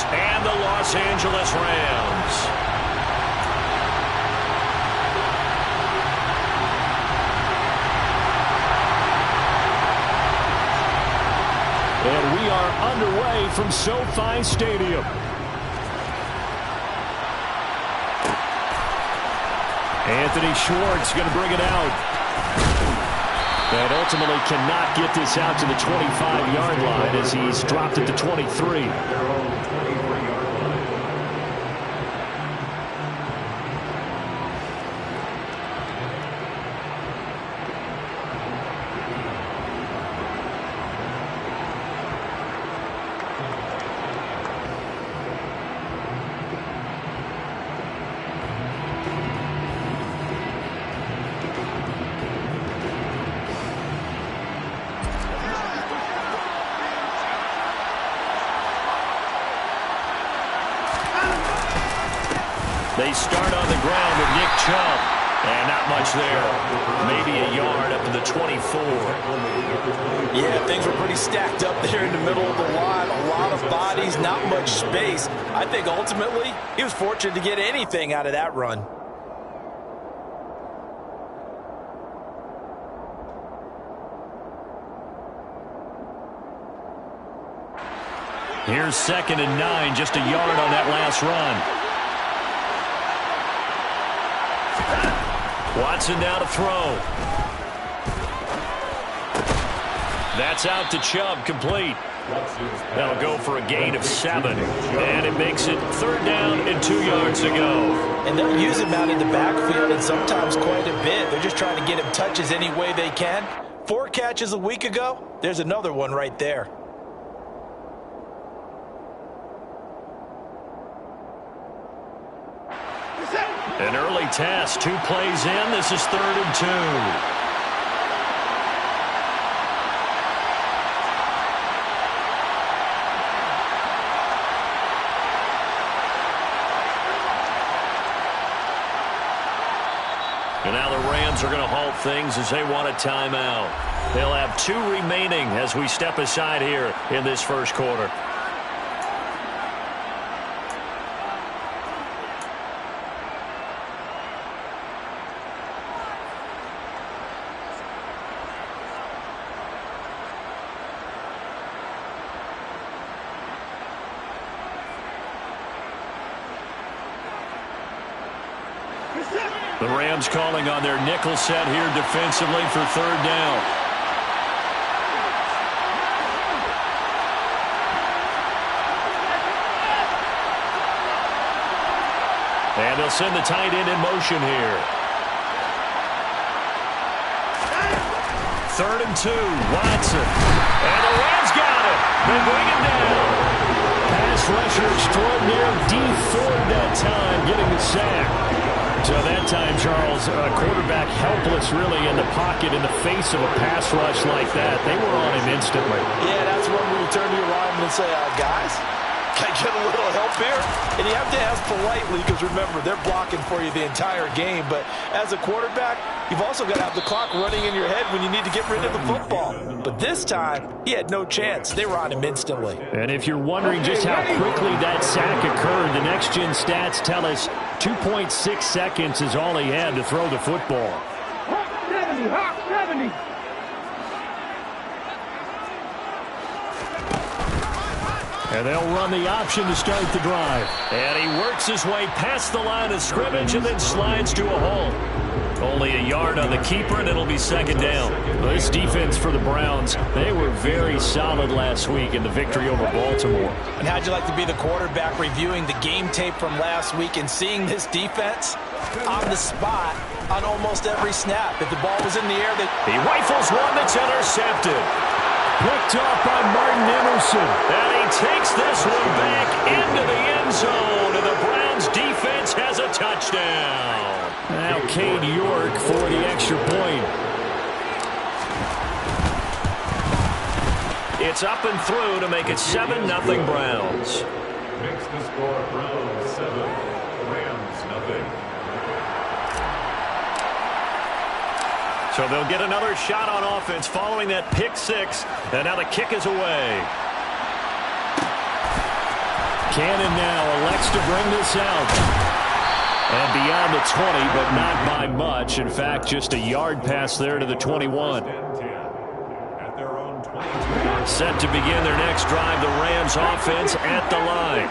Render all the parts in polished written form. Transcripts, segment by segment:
and the Los Angeles Rams. And we are underway from SoFi Stadium. Anthony Schwartz going to bring it out. And ultimately cannot get this out to the 25-yard line as he's dropped it to 23. They start on the ground with Nick Chubb. And not much there. Maybe a yard up to the 24. Yeah, things were pretty stacked up there in the middle of the line. A lot of bodies, not much space. I think ultimately he was fortunate to get anything out of that run. Here's 2nd and 9, just a yard on that last run. Watson now to throw. That's out to Chubb, complete. That'll go for a gain of 7. And it makes it 3rd down and 2 yards to go. And they'll use him out in the backfield and sometimes quite a bit. They're just trying to get him touches any way they can. 4 catches a week ago. There's another one right there. An early test, 2 plays in. This is 3rd and 2. And now the Rams are going to halt things as they want a timeout. They'll have 2 remaining as we step aside here in this first quarter. The Rams calling on their nickel set here defensively for 3rd down. And they'll send the tight end in motion here. 3rd and 2, Watson. And the Rams got it. They bring him down. Pass rusher extraordinaire, Dee Ford that time getting the sack. So that time, Charles, a quarterback helpless really in the pocket in the face of a pass rush like that. They were on him instantly. Yeah, that's when we turn to your lineman and say, guys, can I get a little help here? And you have to ask politely because, remember, they're blocking for you the entire game. But as a quarterback, you've also got to have the clock running in your head when you need to get rid of the football. But this time, he had no chance. They were on him instantly. And if you're wondering just how quickly that sack occurred, the next-gen stats tell us 2.6 seconds is all he had to throw the football. Hawk 70, Hawk 70. And they'll run the option to start the drive. And he works his way past the line of scrimmage and then slides to a halt. Only a yard on the keeper, and it'll be 2nd down. Well, this defense for the Browns, they were very solid last week in the victory over Baltimore. And how'd you like to be the quarterback reviewing the game tape from last week and seeing this defense on the spot on almost every snap? If the ball was in the air, he rifles one that's intercepted. Picked off by Martin Emerson. And he takes this one back into the end zone. And the Browns defense has a touchdown. Now Cade York for the extra point. It's up and through to make it 7-0 Browns. Makes the score Browns 7, Rams 0. So they'll get another shot on offense following that pick 6. And now the kick is away. Cannon now elects to bring this out. And beyond the 20, but not by much. In fact, just a yard pass there to the 21. Set to begin their next drive, the Rams offense at the line.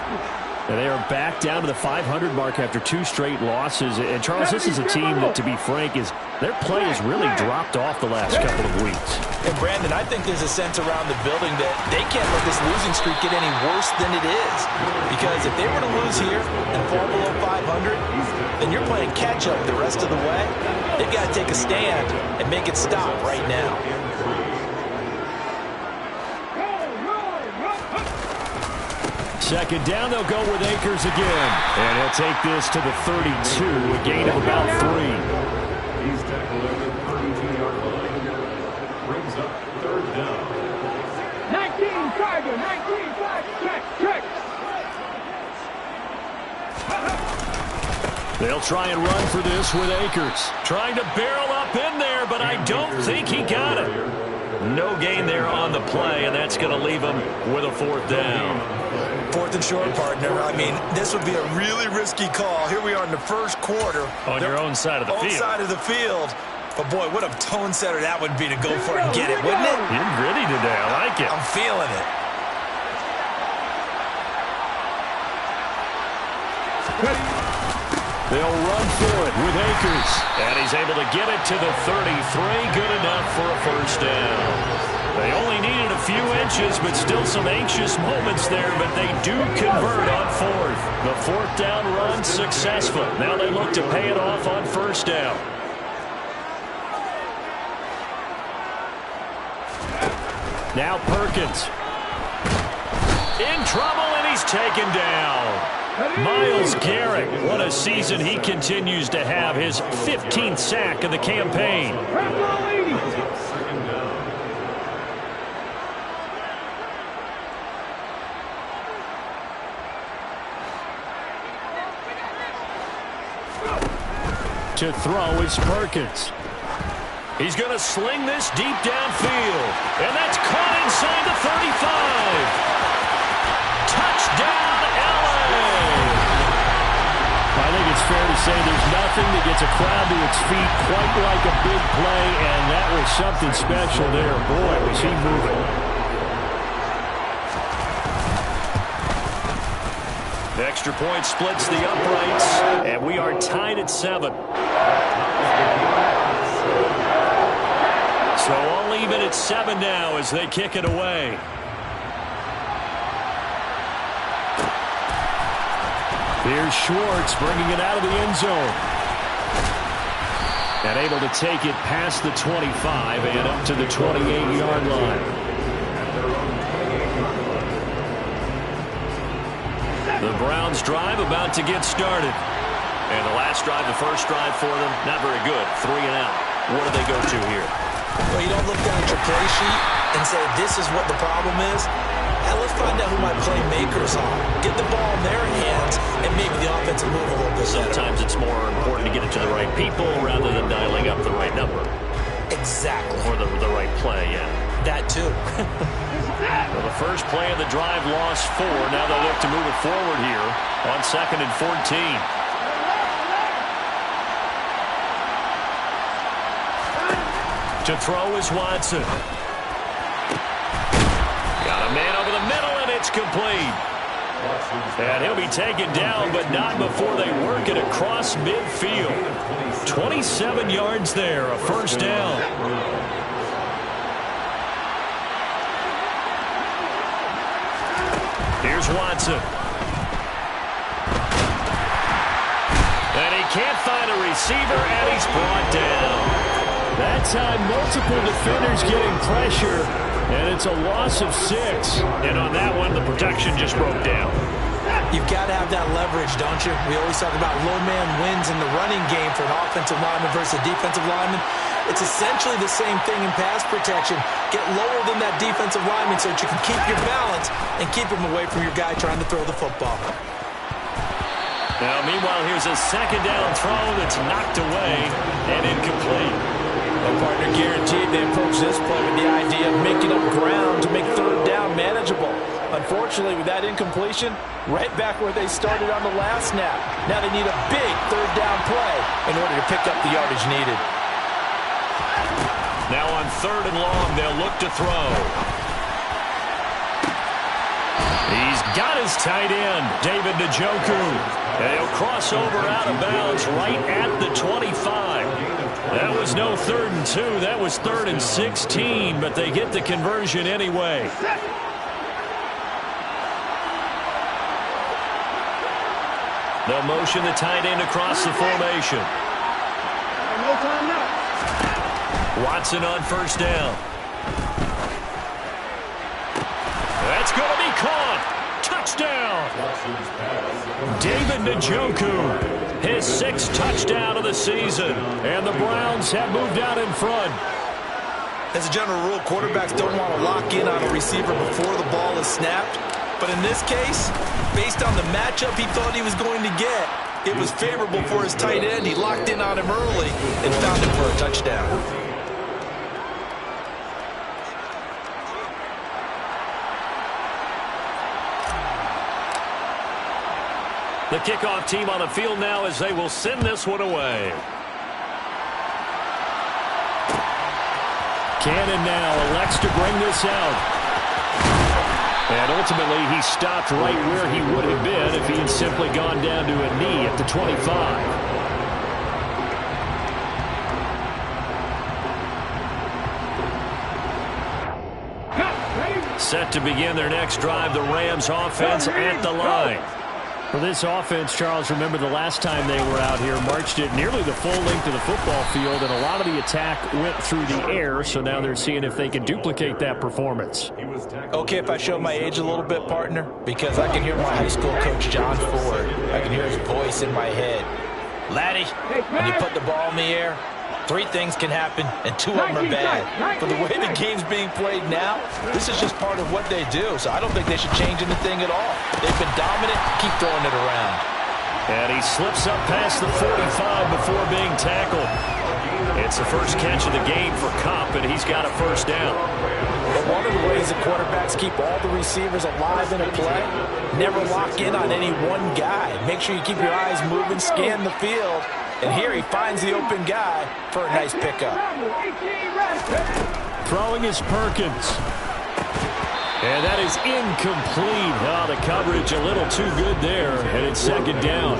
And they are back down to the 500 mark after 2 straight losses. And, Charles, this is a team that, to be frank, their play has really dropped off the last couple of weeks. And, Brandon, I think there's a sense around the building that they can't let this losing streak get any worse than it is. Because if they were to lose here and fall below 500, then you're playing catch-up the rest of the way. They've got to take a stand and make it stop right now. Second down, they'll go with Akers again. And he'll take this to the 32, a gain of about 3. He's tackled at the 32-yard line. Brings up 3rd down. 19 Tiger, 19 Tiger, check. They'll try and run for this with Akers. Trying to barrel up in there, but I don't think he got it. No gain there on the play, and that's going to leave him with a 4th down. 4th and short, partner. I mean, this would be a really risky call. Here we are in the first quarter. On your own side of the field. Own side of the field. But, boy, what a tone setter that would be to go for it and get it, wouldn't it? You're gritty today. I like it. I'm feeling it. They'll run for it with Akers. And he's able to get it to the 33. Good enough for a 1st down. They only needed a few inches, but still some anxious moments there, but they do convert on 4th. The 4th down run successful. Now they look to pay it off on 1st down. Now Perkins. In trouble, and he's taken down. Myles Garrett, what a season he continues to have. His 15th sack of the campaign. To throw is Perkins. He's going to sling this deep downfield. And that's caught inside the 35. Touchdown, LA! I think it's fair to say there's nothing that gets a crowd to its feet quite like a big play, and that was something special there. Boy, was he moving. The extra point splits the uprights, and we are tied at 7. So all even at 7 now as they kick it away. Here's Schwartz bringing it out of the end zone. And able to take it past the 25 and up to the 28-yard line. The Browns drive about to get started. And the last drive, the first drive for them, not very good. 3 and out. What do they go to here? Well, you don't look down at your play sheet and say, this is what the problem is. Now let's find out who my playmakers are. Get the ball in their hands, and maybe the offense will move a little bit better. Sometimes it's more important to get it to the right people rather than dialing up the right number. Exactly. Or the right play, yeah. That too. Well, the first play of the drive lost 4. Now they'll look to move it forward here on 2nd and 14. To throw is Watson. Got a man over the middle, and it's complete. And he'll be taken down, but not before they work it across midfield. 27 yards there, a 1st down. Here's Watson. And he can't find a receiver, and he's brought down. That time, multiple defenders getting pressure, and it's a loss of 6. And on that one, the protection just broke down. You've got to have that leverage, don't you? We always talk about low man wins in the running game for an offensive lineman versus a defensive lineman. It's essentially the same thing in pass protection. Get lower than that defensive lineman so that you can keep your balance and keep him away from your guy trying to throw the football. Now, meanwhile, here's a 2nd down throw that's knocked away and incomplete. A partner guaranteed they approach this play with the idea of making up ground to make 3rd down manageable. Unfortunately, with that incompletion, right back where they started on the last snap. Now they need a big third down play in order to pick up the yardage needed. Now on 3rd and long, they'll look to throw. He's got his tight end, David Njoku. And he'll cross over out of bounds right at the 25. That was no 3rd and 2. That was 3rd and 16, but they get the conversion anyway. They'll motion the tight end across the formation. No time now. Watson on 1st down. That's going to be caught. Touchdown. David Njoku, his 6th touchdown of the season. And the Browns have moved out in front. As a general rule, quarterbacks don't want to lock in on a receiver before the ball is snapped. But in this case, based on the matchup he thought he was going to get, it was favorable for his tight end. He locked in on him early and found him for a touchdown. The kickoff team on the field now as they will send this one away. Cannon now elects to bring this out. And ultimately, he stopped right where he would have been if he had simply gone down to a knee at the 25. Set to begin their next drive, the Rams offense at the line. For this offense, Charles, remember the last time they were out here, marched it nearly the full length of the football field, and a lot of the attack went through the air, so now they're seeing if they can duplicate that performance. Okay, if I show my age a little bit, partner, because I can hear my high school coach, John Ford. I can hear his voice in my head. Laddie, when you put the ball in the air, 3 things can happen, and 2 of them are bad. But the way the game's being played now, this is just part of what they do. So I don't think they should change anything at all. They've been dominant. Keep throwing it around. And he slips up past the 45 before being tackled. It's the first catch of the game for Kopp, and he's got a 1st down. But one of the ways that quarterbacks keep all the receivers alive in a play, never lock in on any one guy. Make sure you keep your eyes moving, scan the field. And here he finds the open guy for a nice pickup. Throwing is Perkins. And that is incomplete. Oh, the coverage a little too good there. And it's 2nd down.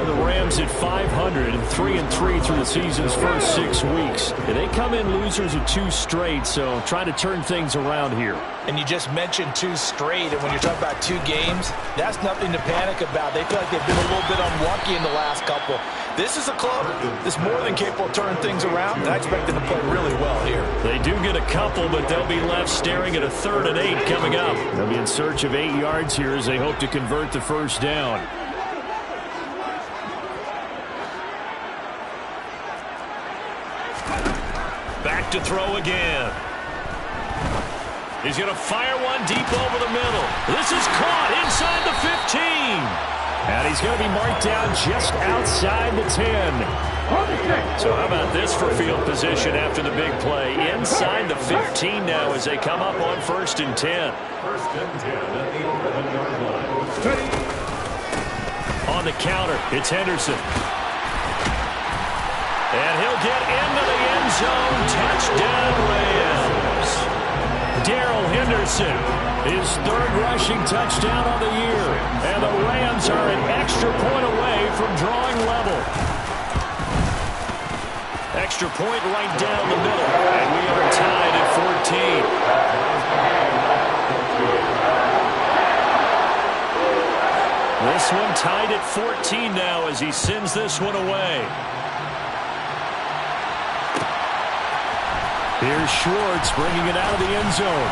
The Rams at 500 and 3-3 through the season's first 6 weeks. And they come in losers of 2 straight, so trying to turn things around here. And you just mentioned 2 straight, and when you're talking about 2 games, that's nothing to panic about. They feel like they've been a little bit unlucky in the last couple. This is a club that's more than capable of turning things around, and I expect them to play really well here. They do get a couple, but they'll be left staring at a 3rd and 8 coming up. They'll be in search of 8 yards here as they hope to convert the 1st down. Back to throw again. He's going to fire one deep over the middle. This is caught inside the 15. And he's going to be marked down just outside the 10. So how about this for field position after the big play? Inside the 15 now as they come up on 1st and 10. 1st and 10 at the 11-yard line. On the counter, it's Henderson. And he'll get into the end zone. Touchdown, Rams. Darrell Henderson, his 3rd rushing touchdown of the year. And the Rams are an extra point away from drawing level. Extra point right down the middle. And we are tied at 14. This one tied at 14 now as he sends this one away. Here's Schwartz bringing it out of the end zone.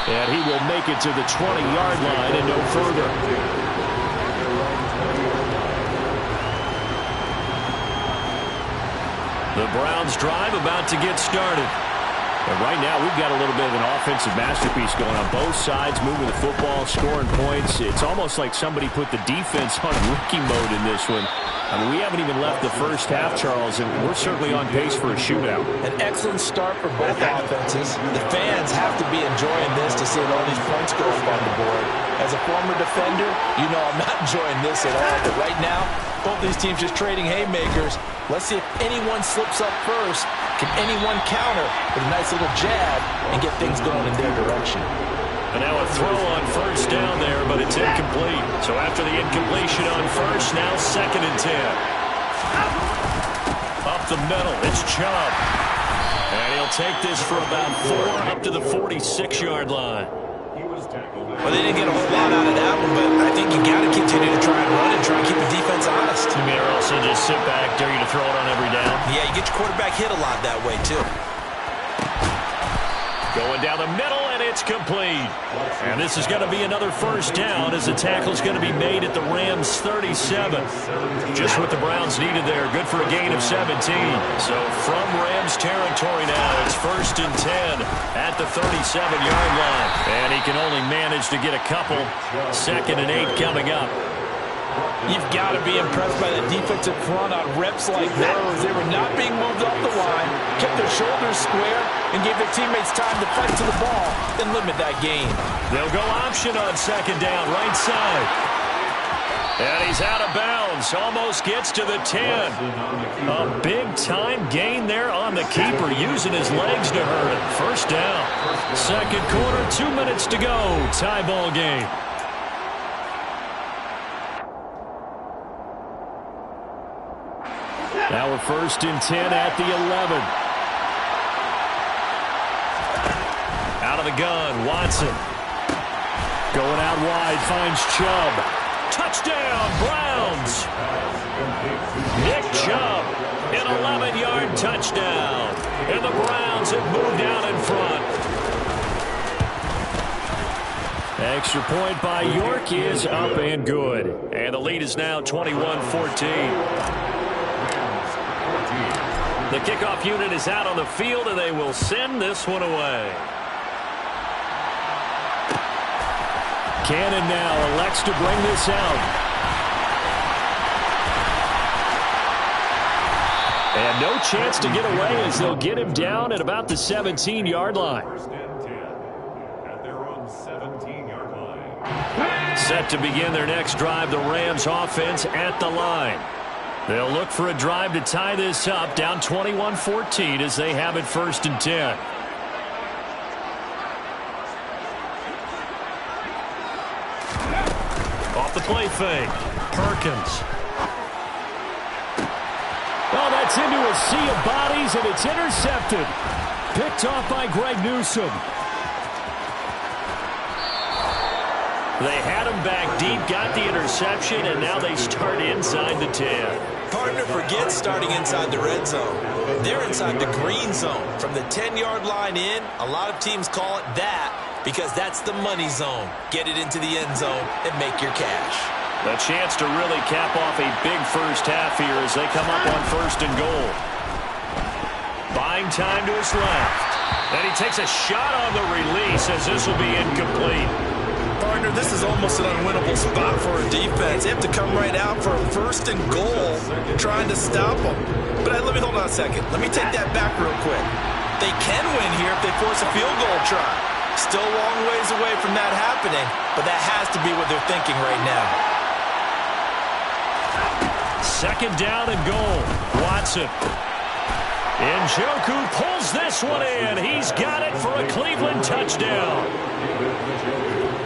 And he will make it to the 20-yard line and no further. The Browns drive about to get started. And right now, we've got a little bit of an offensive masterpiece going on both sides, moving the football, scoring points. It's almost like somebody put the defense on rookie mode in this one. I mean, we haven't even left the first half, Charles, and we're certainly on pace for a shootout. An excellent start for both offenses. The fans have to be enjoying this to see all these points go up on the board. As a former defender, you know I'm not enjoying this at all. But right now, both these teams just trading haymakers. Let's see if anyone slips up first. Can anyone counter with a nice little jab and get things going in their direction? And now a throw on first down there, but it's incomplete. So after the incompletion on first, now 2nd and 10. Up the middle, it's Chubb. And he'll take this for about 4 up to the 46-yard line. Well, they didn't get a whole lot out of that one, but I think you got to continue to try and run and try and keep the defense honest. You mean also just sit back, dare you to throw it on every down? Yeah, you get your quarterback hit a lot that way, too. Going down the middle, and it's complete. And this is going to be another first down as the tackle's going to be made at the Rams' 37. Just what the Browns needed there. Good for a gain of 17. So from Rams territory now, it's 1st and 10 at the 37-yard line. And he can only manage to get a couple. 2nd and 8 coming up. You've got to be impressed by the defensive front on reps like those. They were not being moved off the line, kept their shoulders square, and gave their teammates time to fight to the ball, then limit that gain. They'll go option on 2nd down, right side. And he's out of bounds, almost gets to the 10. A big-time gain there on the keeper, using his legs to hurt it. First down. 2nd quarter, 2 minutes to go. Tie ball game. Now we're 1st and 10 at the 11. Out of the gun, Watson. Going out wide, finds Chubb. Touchdown, Browns. Nick Chubb, an 11-yard touchdown. And the Browns have moved out in front. Extra point by York is up and good. And the lead is now 21-14. The kickoff unit is out on the field, and they will send this one away. Cannon now elects to bring this out. And no chance to get away as they'll get him down at about the 17-yard line. Set to begin their next drive, the Rams offense at the line. They'll look for a drive to tie this up, down 21-14 as they have it 1st and 10. Off the play fake, Perkins. Oh, that's into a sea of bodies, and it's intercepted. Picked off by Greg Newsome. They had him back deep, got the interception, and now they start inside the 10. Partner forgets starting inside the red zone. They're inside the green zone. From the 10-yard line in, a lot of teams call it that because that's the money zone. Get it into the end zone and make your cash. A chance to really cap off a big first half here as they come up on 1st and goal. Buying time to his left. And he takes a shot on the release as this will be incomplete. Partner, this is almost an unwinnable spot for a defense. They have to come right out for a 1st and goal trying to stop them. But let me hold on a second. Let me take that back real quick. They can win here if they force a field goal try. Still a long ways away from that happening, but that has to be what they're thinking right now. 2nd down and goal. Watson. Njoku pulls this one in. He's got it for a Cleveland touchdown.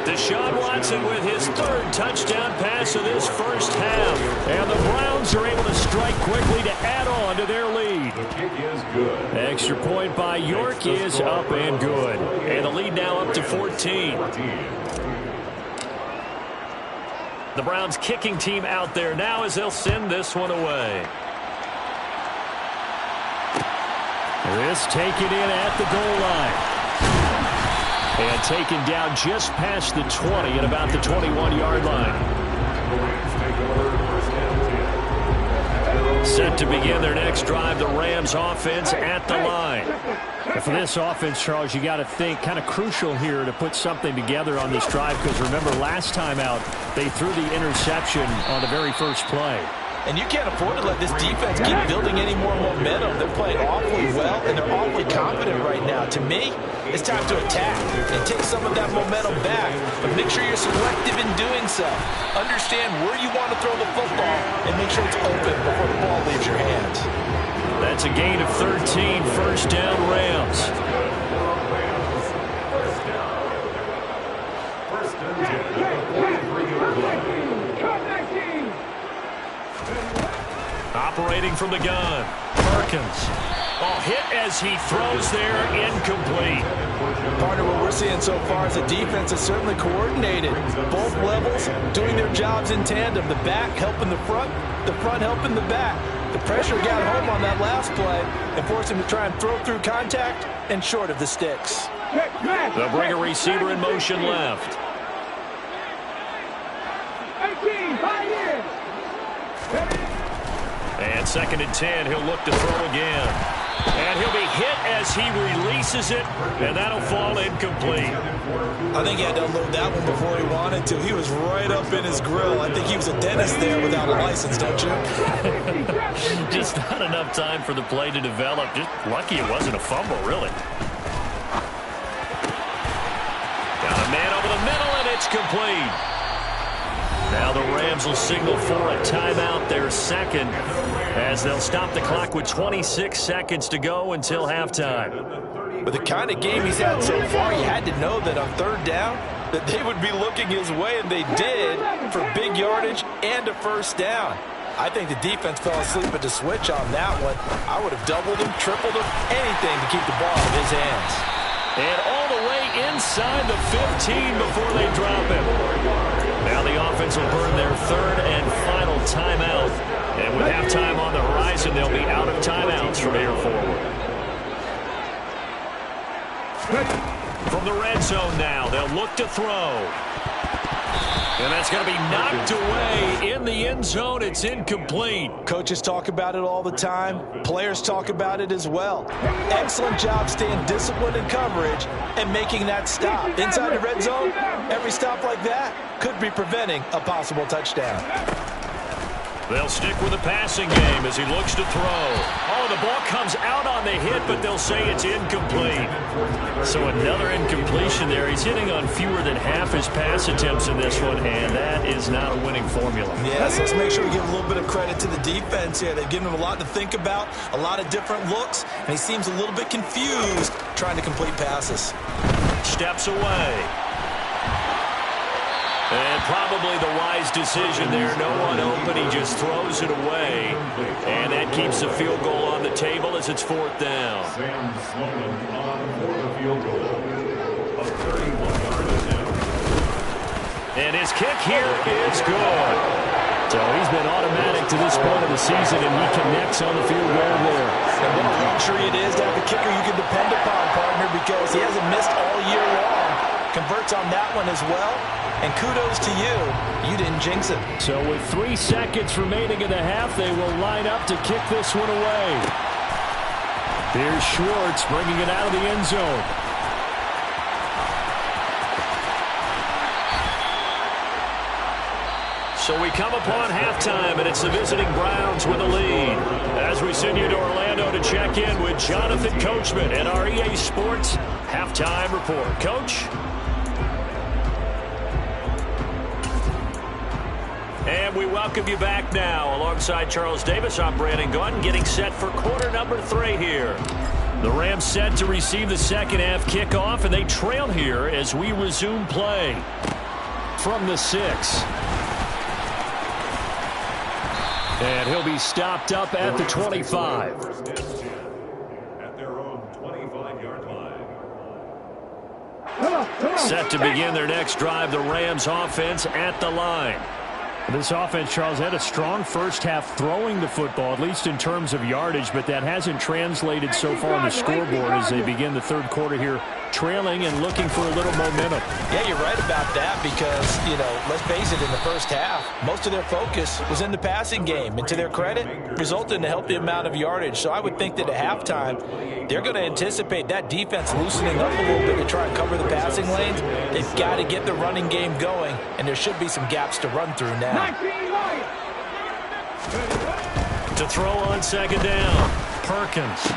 Deshaun Watson with his 3rd touchdown pass of this first half. And the Browns are able to strike quickly to add on to their lead. The kick is good. Extra point by York is up and good. And the lead now up to 14. The Browns kicking team out there now as they'll send this one away. This taken in at the goal line. And taken down just past the 20 at about the 21-yard line. The Rams take over 1st and 10. Set to begin their next drive, the Rams offense at the line. And for this offense, Charles, you got to think kind of crucial here to put something together on this drive, because remember last time out they threw the interception on the very first play. And you can't afford to let this defense keep building any more momentum. They're playing awfully well, and they're awfully confident right now. To me, it's time to attack and take some of that momentum back. But make sure you're selective in doing so. Understand where you want to throw the football and make sure it's open before the ball leaves your hands. That's a gain of 13, first down Rams. First down. Operating from the gun, Perkins. Oh, hit as he throws there, incomplete. Partner, what we're seeing so far is the defense is certainly coordinated. Both levels doing their jobs in tandem. The back helping the front helping the back. The pressure got home on that last play and forced him to try and throw through contact and short of the sticks. They'll bring a receiver in motion left. 18, right here. And 2nd and 10, he'll look to throw again. And he'll be hit as he releases it, and that'll fall incomplete. I think he had to unload that one before he wanted to. He was right up in his grill. I think he was a dentist there without a license, don't you? Just not enough time for the play to develop. Just lucky it wasn't a fumble, really. Got a man over the middle, and it's complete. Now the Rams will signal for a timeout, their second, as they'll stop the clock with 26 seconds to go until halftime. With the kind of game he's had so far, you had to know that on 3rd down that they would be looking his way, and they did, for big yardage and a first down. I think the defense fell asleep at the switch on that one. I would have doubled him, tripled him, anything to keep the ball in his hands. And all the way inside the 15 before they drop him. Now the offense will burn their 3rd and final timeout. And with halftime on the horizon, they'll be out of timeouts from here forward. From the red zone now, they'll look to throw. And that's going to be knocked away in the end zone. It's incomplete. Coaches talk about it all the time. Players talk about it as well. Excellent job staying disciplined in coverage and making that stop. Inside the red zone, every stop like that could be preventing a possible touchdown. They'll stick with the passing game as he looks to throw. Oh, the ball comes out on the hit, but they'll say it's incomplete. So another incompletion there. He's hitting on fewer than half his pass attempts in this one, and that is not a winning formula. Yes, let's make sure we give a little bit of credit to the defense here. They've given him a lot to think about, a lot of different looks, and he seems a little bit confused trying to complete passes. Steps away. And probably the wise decision there. No one open. He just throws it away. And that keeps the field goal on the table as it's 4th down. Sam Sloman on for the field goal of 31 yards. And his kick here is good. So he's been automatic to this point of the season, and he connects on the field goal there. And what a luxury it is to have a kicker you can depend upon, partner, because he hasn't missed all year long. Converts on that one as well. And kudos to you. You didn't jinx it. So with 3 seconds remaining in the half, they will line up to kick this one away. Here's Schwartz bringing it out of the end zone. So we come upon halftime, and it's the visiting Browns with the lead. As we send you to Orlando to check in with Jonathan Coachman at our EA Sports Halftime Report. Coach? And we welcome you back now. Alongside Charles Davis, I'm Brandon Gunn, getting set for quarter number 3 here. The Rams set to receive the second half kickoff, and they trail here as we resume play from the 6. And he'll be stopped up at the 25. At their own 25-yard line. Set to begin their next drive, the Rams offense at the line. This offense, Charles, had a strong first half throwing the football, at least in terms of yardage, but that hasn't translated so far on the scoreboard as they begin the 3rd quarter here trailing and looking for a little momentum. Yeah, you're right about that because, let's face it, in the first half, most of their focus was in the passing game. And to their credit, resulted in a healthy amount of yardage. So I would think that at halftime, they're going to anticipate that defense loosening up a little bit to try and cover the passing lanes. They've got to get the running game going, and there should be some gaps to run through now. To throw on second down, Perkins.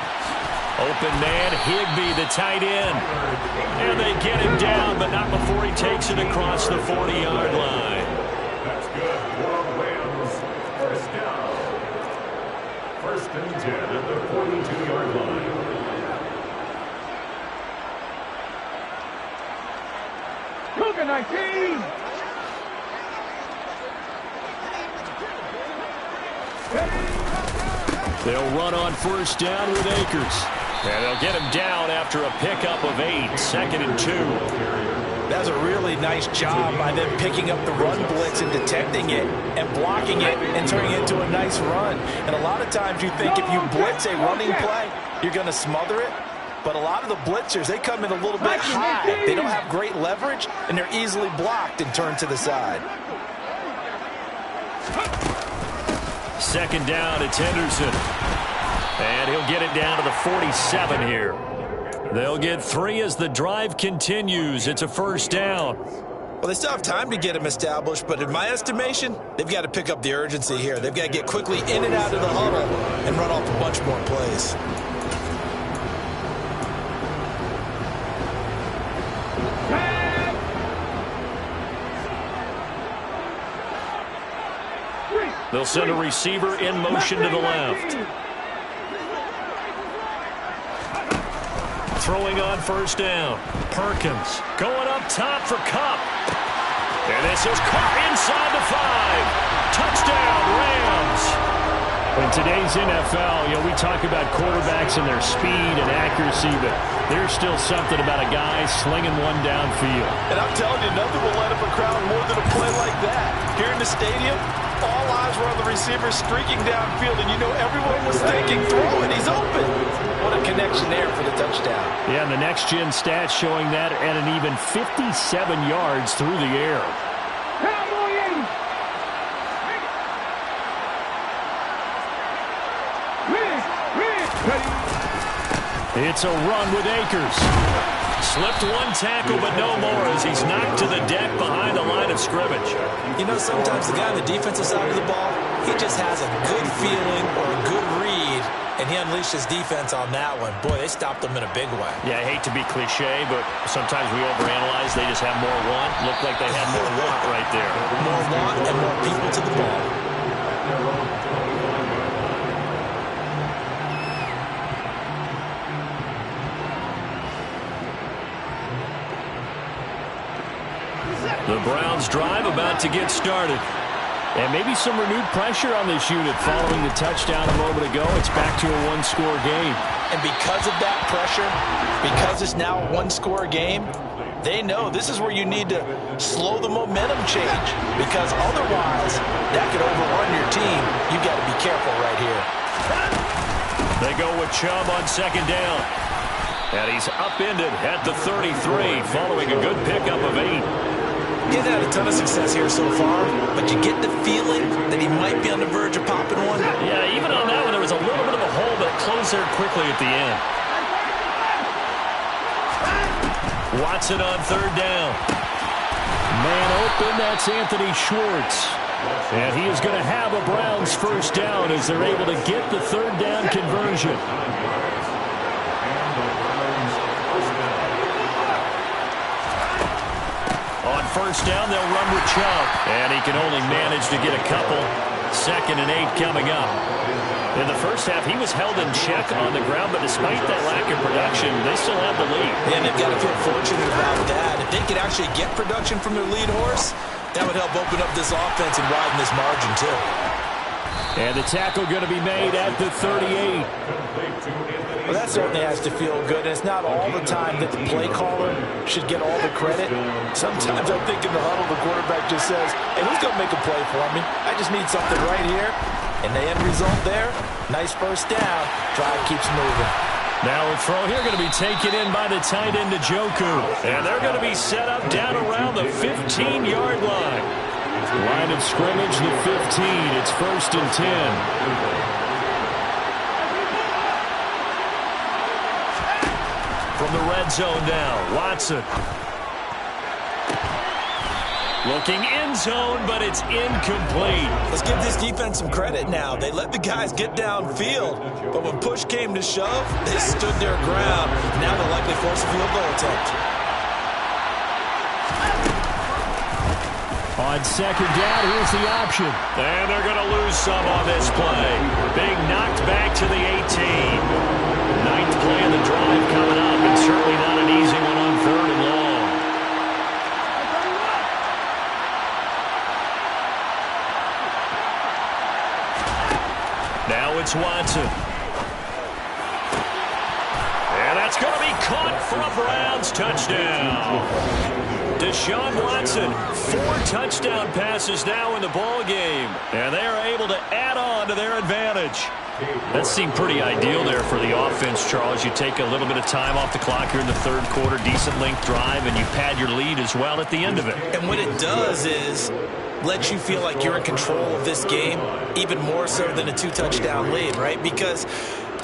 Open man, Higbee, the tight end. And they get him down, but not before he takes it across the 40-yard line. That's good. Warren Williams, first down. First and 10 at the 42-yard line. Cougar 19. They'll run on first down with Akers. And they'll get him down after a pickup of 8, 2nd and 2. That's a really nice job by them picking up the run blitz and detecting it and blocking it and turning it into a nice run. And a lot of times you think if you blitz a running play, you're going to smother it. But a lot of the blitzers, they come in a little bit high. They don't have great leverage, and they're easily blocked and turned to the side. Second down, it's Henderson. And he'll get it down to the 47 here. They'll get 3 as the drive continues. It's a first down. Well, they still have time to get them established, but in my estimation, they've got to pick up the urgency here. They've got to get quickly in and out of the huddle and run off a bunch more plays. They'll send a receiver in motion to the left. Throwing on first down. Perkins going up top for Kupp. And this is caught inside the 5. Touchdown, Rams. In today's NFL, we talk about quarterbacks and their speed and accuracy, but there's still something about a guy slinging one downfield. And I'm telling you, nothing will light up a crowd more than a play like that. Here in the stadium, all eyes were on the receiver streaking downfield, and everyone was thinking, throw it, he's open. What a connection there for the touchdown. Yeah, and the next-gen stats showing that at an even 57 yards through the air. It's a run with Akers. Slipped one tackle, but no more as he's knocked to the deck behind the line of scrimmage. Sometimes the guy on the defensive side of the ball, he just has a good feeling or a good read, and he unleashed his defense on that one. Boy, they stopped him in a big way. Yeah, I hate to be cliche, but sometimes we overanalyze. They just have more want. Looked like they had more want right there. More want and more people to the ball. The Browns drive about to get started. And maybe some renewed pressure on this unit following the touchdown a moment ago. It's back to a one-score game. And because of that pressure, because it's now a one-score game, they know this is where you need to slow the momentum change. Because otherwise, that could overrun your team. You got to be careful right here. They go with Chubb on second down. And he's upended at the 33 following a good pickup of 8. He's had a ton of success here so far, but you get the feeling that he might be on the verge of popping one. Yeah, even on that one, there was a little bit of a hole, but it closed there quickly at the end. Watson on third down. Man open, that's Anthony Schwartz. And he is going to have a Browns first down as they're able to get the third down conversion. First down, they'll run with Chubb. And he can only manage to get a couple. 2nd and 8 coming up. In the first half, he was held in check on the ground, but despite that lack of production, they still have the lead. And they've got to feel fortunate about that. If they could actually get production from their lead horse, that would help open up this offense and widen this margin, too. And the tackle going to be made at the 38. Well, that certainly has to feel good. And it's not all the time that the play caller should get all the credit. Sometimes I think in the huddle, the quarterback just says, hey, who's going to make a play for me? I just need something right here. And the end result there, nice first down. Drive keeps moving. Now a throw here going to be taken in by the tight end Njoku. And they're going to be set up down around the 15-yard line. Line of scrimmage, the 15. It's 1st and 10. From the red zone now, Watson. Looking end zone, but it's incomplete. Let's give this defense some credit now. They let the guys get downfield, but when push came to shove, they stood their ground. Now they'll likely force a field goal attempt. On 2nd down, here's the option. And they're going to lose some on this play. Being knocked back to the 18. 9th play of the drive coming up, and certainly not an easy one on 3rd and long. Now it's Watson. And that's going to be caught for a Browns touchdown. Deshaun Watson, 4 touchdown passes now in the ball game, and they are able to add on to their advantage. That seemed pretty ideal there for the offense, Charles. You take a little bit of time off the clock here in the 3rd quarter, decent length drive, and you pad your lead as well at the end of it. And what it does is let you feel like you're in control of this game, even more so than a 2-touchdown lead, right? Because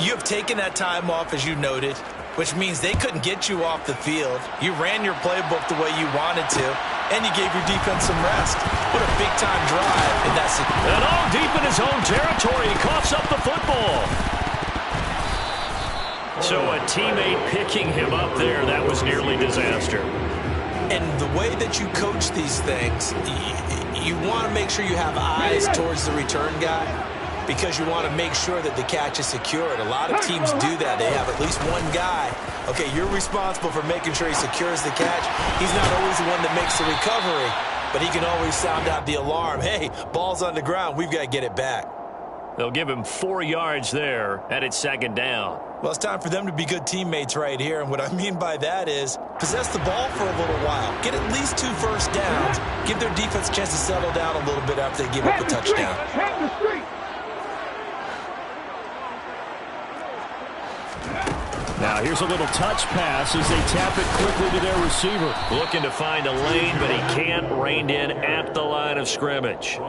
you have taken that time off, as you noted, which means they couldn't get you off the field. You ran your playbook the way you wanted to, and you gave your defense some rest. What a big-time drive. And all deep in his own territory, he coughs up the football. So a teammate picking him up there, that was nearly disaster. And the way that you coach these things, you want to make sure you have eyes towards the return guy, because you want to make sure that the catch is secured. A lot of teams do that. They have at least one guy. Okay, you're responsible for making sure he secures the catch. He's not always the one that makes the recovery, but he can always sound out the alarm. Hey, ball's on the ground. We've got to get it back. They'll give him 4 yards there, and it's 2nd down. Well, it's time for them to be good teammates right here, and what I mean by that is possess the ball for a little while. Get at least 2 first downs. Give their defense a chance to settle down a little bit after they give up a touchdown. Now here's a little touch pass as they tap it quickly to their receiver. Looking to find a lane, but he can't. Reined in at the line of scrimmage.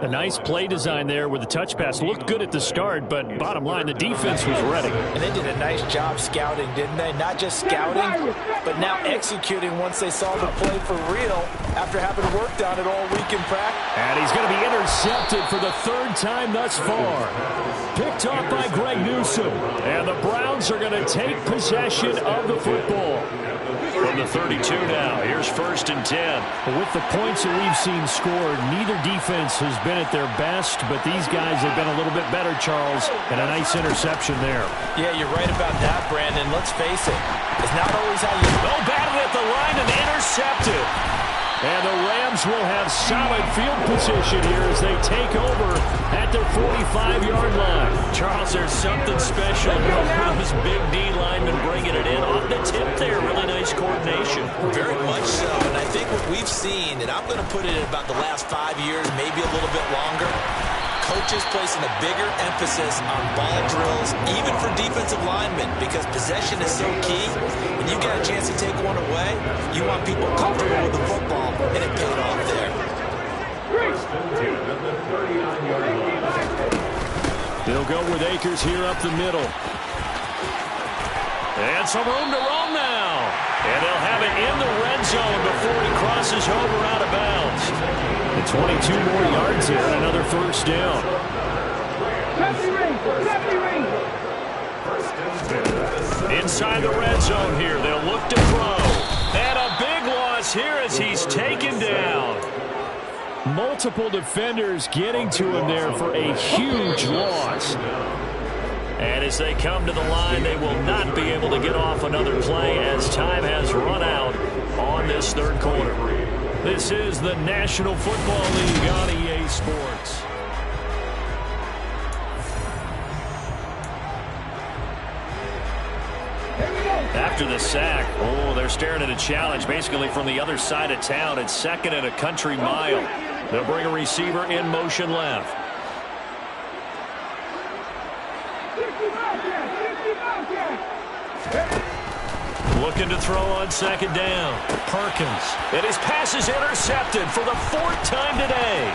A nice play design there with the touch pass. Looked good at the start, but bottom line, the defense was ready. And they did a nice job scouting, didn't they? Not just scouting, but now executing once they saw the play for real after having worked on it all week in practice. And he's going to be intercepted for the 3rd time thus far. Picked off by Greg Newsome. And the Browns are going to take possession of the football. From the 32 now, here's 1st and 10. With the points that we've seen scored, neither defense has been at their best, but these guys have been a little bit better, Charles, and a nice interception there. Yeah, you're right about that, Brandon. Let's face it. It's not always how you go. Batted at the line and intercepted. And the Rams will have solid field position here as they take over at their 45-yard line. Charles, there's something special about those big D linemen bringing it in off the tip there. Really nice coordination. Very much so, and I think what we've seen, and I'm going to put it in about the last 5 years, maybe a little bit longer, coaches placing a bigger emphasis on ball drills, even for defensive linemen, because possession is so key. When you get a chance to take one away, you want people comfortable with the football, and it paid off there. They'll go with Akers here up the middle. And some room to roam now. And they'll have it in the red zone before he crosses over out of bounds. And 22 more yards here and another 1st down. Inside the red zone here, they'll look to throw. And a big loss here as he's taken down. Multiple defenders getting to him there for a huge loss. And as they come to the line, they will not be able to get off another play as time has run out on this 3rd quarter. This is the National Football League on EA Sports. After the sack, they're staring at a challenge basically from the other side of town. It's 2nd and a country mile. They'll bring a receiver in motion left. Looking to throw on second down. Perkins. And his pass is intercepted for the 4th time today.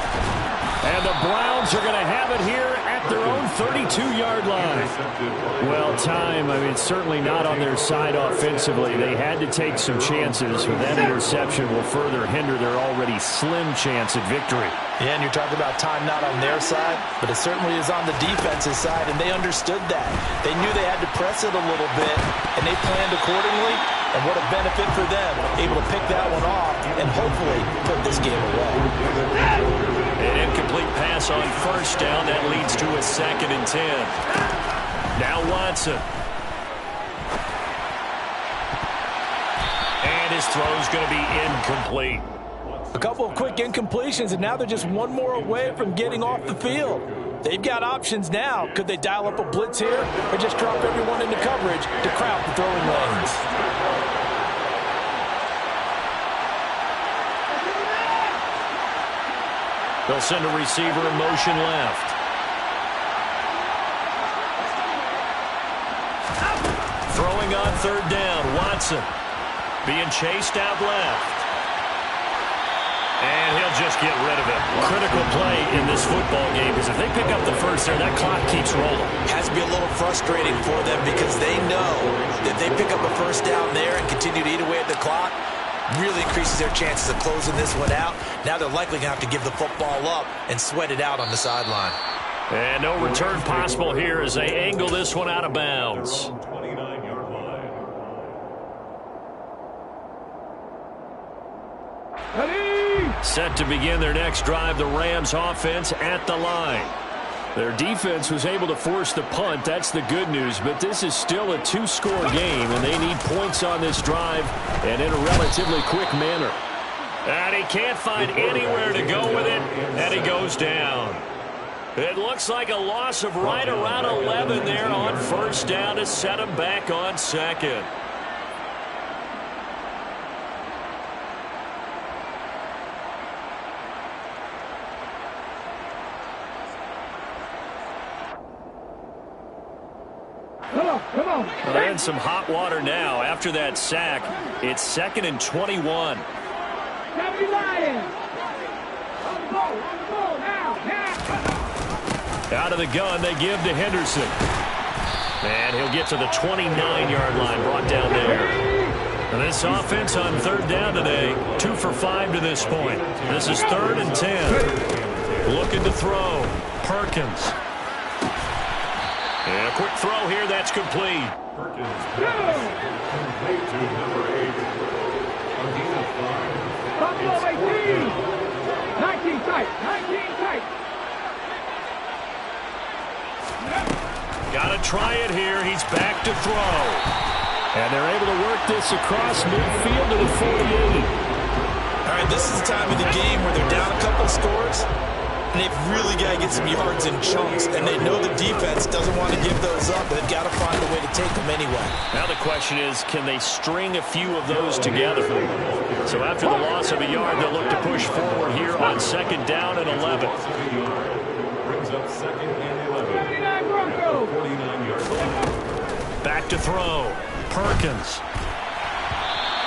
And the Browns are going to have it here at their own 32-yard line. Well, it's certainly not on their side offensively. They had to take some chances, but that interception will further hinder their already slim chance at victory. Yeah, and you're talking about time not on their side, but it certainly is on the defense's side, and they understood that. They knew they had to press it a little bit, and they planned accordingly, and what a benefit for them, able to pick that one off and hopefully put this game away. An incomplete pass on first down. That leads to a 2nd and 10. Now Watson. And his throw's going to be incomplete. A couple of quick incompletions, and now they're just one more away from getting off the field. They've got options now. Could they dial up a blitz here or just drop everyone into coverage to crowd the throwing lanes? They'll send a receiver in motion left. Throwing on 3rd down, Watson. Being chased out left. And he'll just get rid of it. Critical play in this football game because if they pick up the first there, that clock keeps rolling. Has to be a little frustrating for them because they know that they pick up a first down there and continue to eat away at the clock, really increases their chances of closing this one out. Now they're likely going to have to give the football up and sweat it out on the sideline. And no return possible here as they angle this one out of bounds. Set to begin their next drive, the Rams offense at the line. Their defense was able to force the punt. That's the good news, but this is still a 2-score game, and they need points on this drive and in a relatively quick manner. And he can't find anywhere to go with it, and he goes down. It looks like a loss of right around 11 there on first down to set him back on second. Come on. Well, they're in some hot water now. After that sack, it's 2nd and 21. Happy Lions. On the ball, now. Out of the gun, they give to Henderson. And he'll get to the 29-yard line, brought down there. And this offense on 3rd down today, 2 for 5 to this point. This is 3rd and 10. Looking to throw. Perkins. And a quick throw here, that's complete. Perkins complete to number 8. Buffalo 18. 19 tight. Got to try it here. He's back to throw. And they're able to work this across midfield to the 48. All right, this is the time of the game where they're down a couple scores, and they've really got to get some yards in chunks, and they know the defense doesn't want to give those up, but they've got to find a way to take them anyway. Now the question is, can they string a few of those together? So after the loss of a yard, they'll look to push forward here on 2nd down and 11. Brings up 2nd and 11. 49-yard line. Back to throw. Perkins.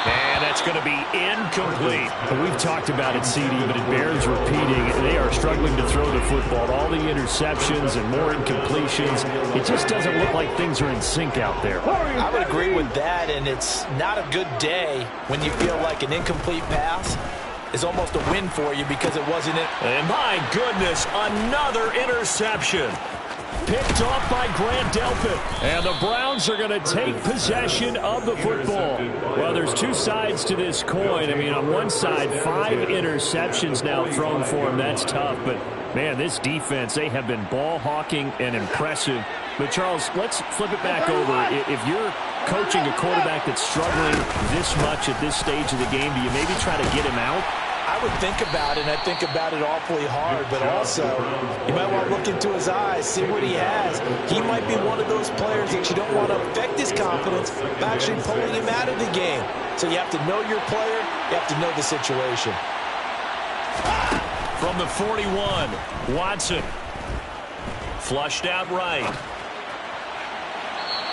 And that's going to be incomplete. We've talked about it, CD, but it bears repeating. They are struggling to throw the football. All the interceptions and more incompletions. It just doesn't look like things are in sync out there. I would agree with that, and it's not a good day when you feel like an incomplete pass is almost a win for you because it wasn't it. And my goodness, another interception. Picked off by Grant Delpit. And the Browns are going to take possession of the football. Well, there's 2 sides to this coin. I mean, on one side, 5 interceptions now thrown for him. That's tough. But, man, this defense, they have been ball hawking and impressive. But, Charles, let's flip it back over. If you're coaching a quarterback that's struggling this much at this stage of the game, do you maybe try to get him out? I would think about it, and I think about it awfully hard, but also you might want to look into his eyes, see what he has. He might be one of those players that you don't want to affect his confidence by actually pulling him out of the game. So you have to know your player, you have to know the situation. From the 41, Watson. Flushed out right.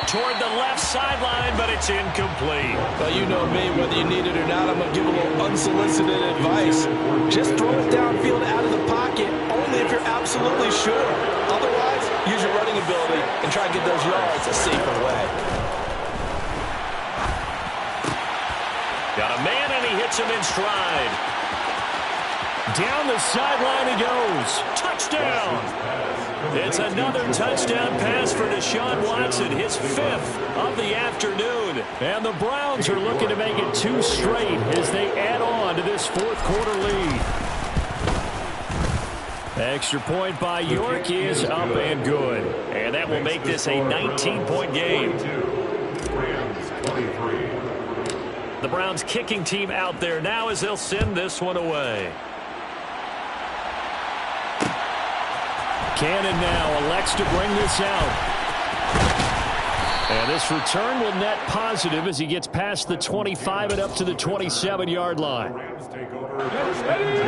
toward the left sideline, but it's incomplete. Well, you know me, whether you need it or not, I'm going to give a little unsolicited advice. Just throw it downfield out of the pocket, only if you're absolutely sure. Otherwise, use your running ability and try to get those yards a safer way. Got a man, and he hits him in stride. Down the sideline he goes. Touchdown. It's another touchdown pass for Deshaun Watson, his 5th of the afternoon. And the Browns are looking to make it 2 straight as they add on to this 4th quarter lead. Extra point by York is up and good. And that will make this a 19-point game. The Browns kicking team out there now as they'll send this one away. Cannon now elects to bring this out. And this return will net positive as he gets past the 25 and up to the 27-yard line.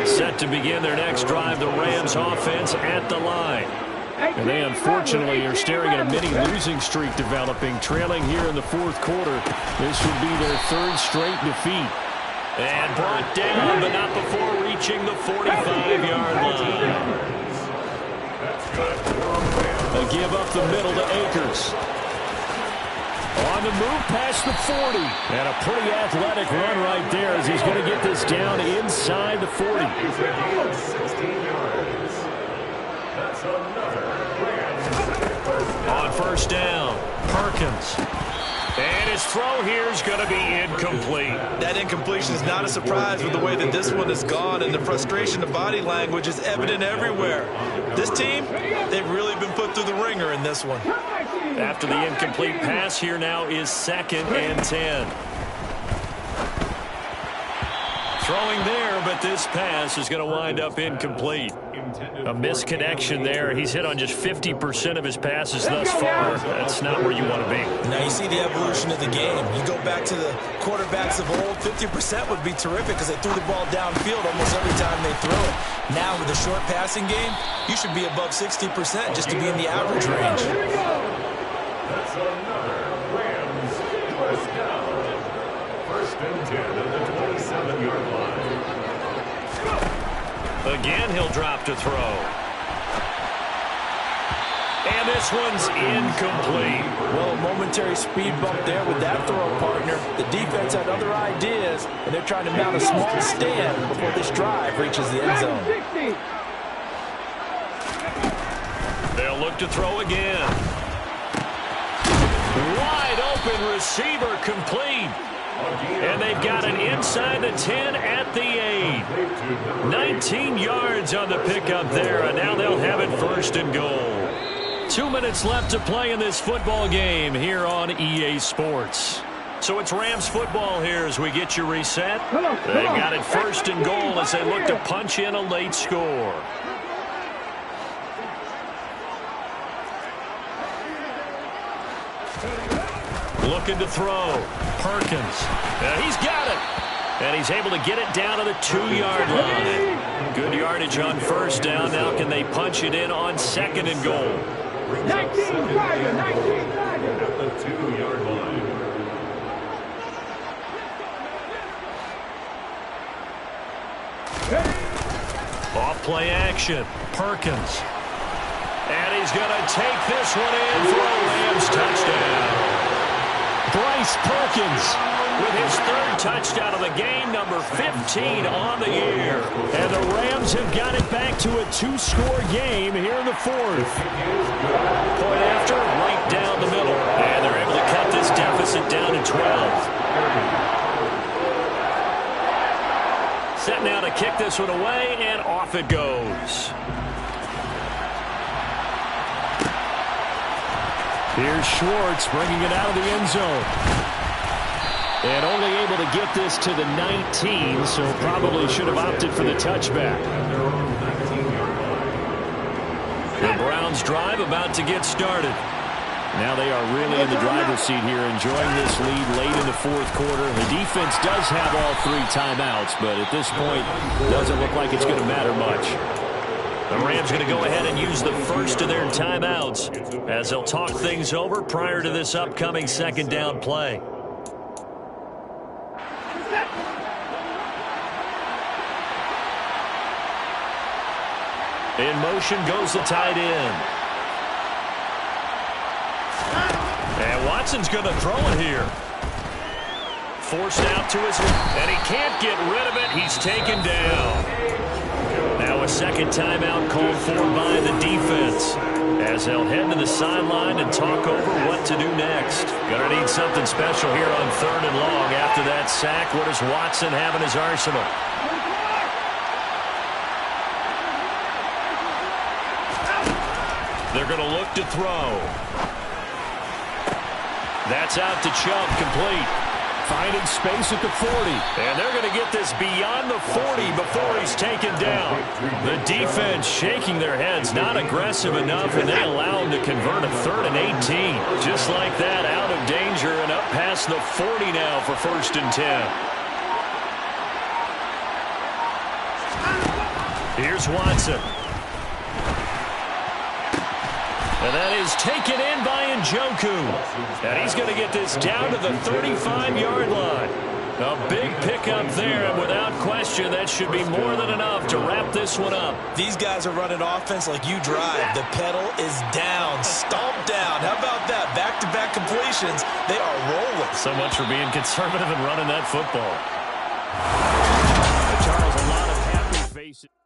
Set to begin their next drive, the Rams offense at the line. And they unfortunately are staring at a mini losing streak developing, trailing here in the 4th quarter. This would be their 3rd straight defeat. And brought down, but not before reaching the 45-yard line. A give up the middle to Akers. On the move past the 40. And a pretty athletic run right there as he's going to get this down inside the 40. On 1st down, Perkins. And his throw here is going to be incomplete. That incompletion is not a surprise with the way that this one has gone, and the frustration of body language is evident everywhere. This team, they've really been put through the ringer in this one. After the incomplete pass, here now is 2nd and 10. Throwing there, but this pass is going to wind up incomplete. A misconnection there. He's hit on just 50% of his passes thus far. That's not where you want to be. Now you see the evolution of the game. You go back to the quarterbacks of old, 50% would be terrific because they threw the ball downfield almost every time they threw it. Now with the short passing game, you should be above 60% just to be in the average range. That's another Rams 1st down. 1st and 10 at the 27-yard line. Again, he'll drop to throw. And this one's incomplete. Well, a momentary speed bump there with that throw, partner. The defense had other ideas, and they're trying to mount a small stand before this drive reaches the end zone. They'll look to throw again. Wide open receiver complete. And they've got it inside the 10 at the 8. 19 yards on the pickup there, and now they'll have it 1st and goal. 2 minutes left to play in this football game here on EA Sports. So it's Rams football here as we get you reset. They got it 1st and goal as they look to punch in a late score. Looking to throw. Perkins. He's got it. And he's able to get it down to the 2-yard line. Good yardage on 1st down. Now can they punch it in on 2nd and goal? 19 At the 2-yard line. Off play action. Perkins. And he's going to take this one in for a Rams touchdown. Bryce Perkins with his 3rd touchdown of the game, number 15 on the year. And the Rams have got it back to a 2-score game here in the 4th. Point after, right down the middle. And they're able to cut this deficit down to 12. Set now to kick this one away, and off it goes. Here's Schwartz bringing it out of the end zone. And only able to get this to the 19, so probably should have opted for the touchback. The Browns drive about to get started. Now they are really in the driver's seat here, enjoying this lead late in the 4th quarter. The defense does have all 3 timeouts, but at this point, doesn't look like it's going to matter much. The Rams going to go ahead and use the first of their timeouts as they'll talk things over prior to this upcoming second down play. In motion goes the tight end. And Watson's going to throw it here. Forced out to his left, and he can't get rid of it. He's taken down. Now a second timeout called for by the defense as they'll head to the sideline and talk over what to do next. Going to need something special here on 3rd and long after that sack. What does Watson have in his arsenal? They're going to look to throw. That's out to Chubb, complete. Finding space at the 40. And they're going to get this beyond the 40 before he's taken down. The defense shaking their heads, not aggressive enough, and they allow him to convert a 3rd and 18. Just like that, out of danger and up past the 40 now for 1st and 10. Here's Watson. And that is taken in by Njoku. And he's going to get this down to the 35-yard line. A big pickup there, and without question, that should be more than enough to wrap this one up. These guys are running offense like you drive. The pedal is down, stomped down. How about that? Back-to-back completions. They are rolling. So much for being conservative and running that football. Charles, a lot of happy faces.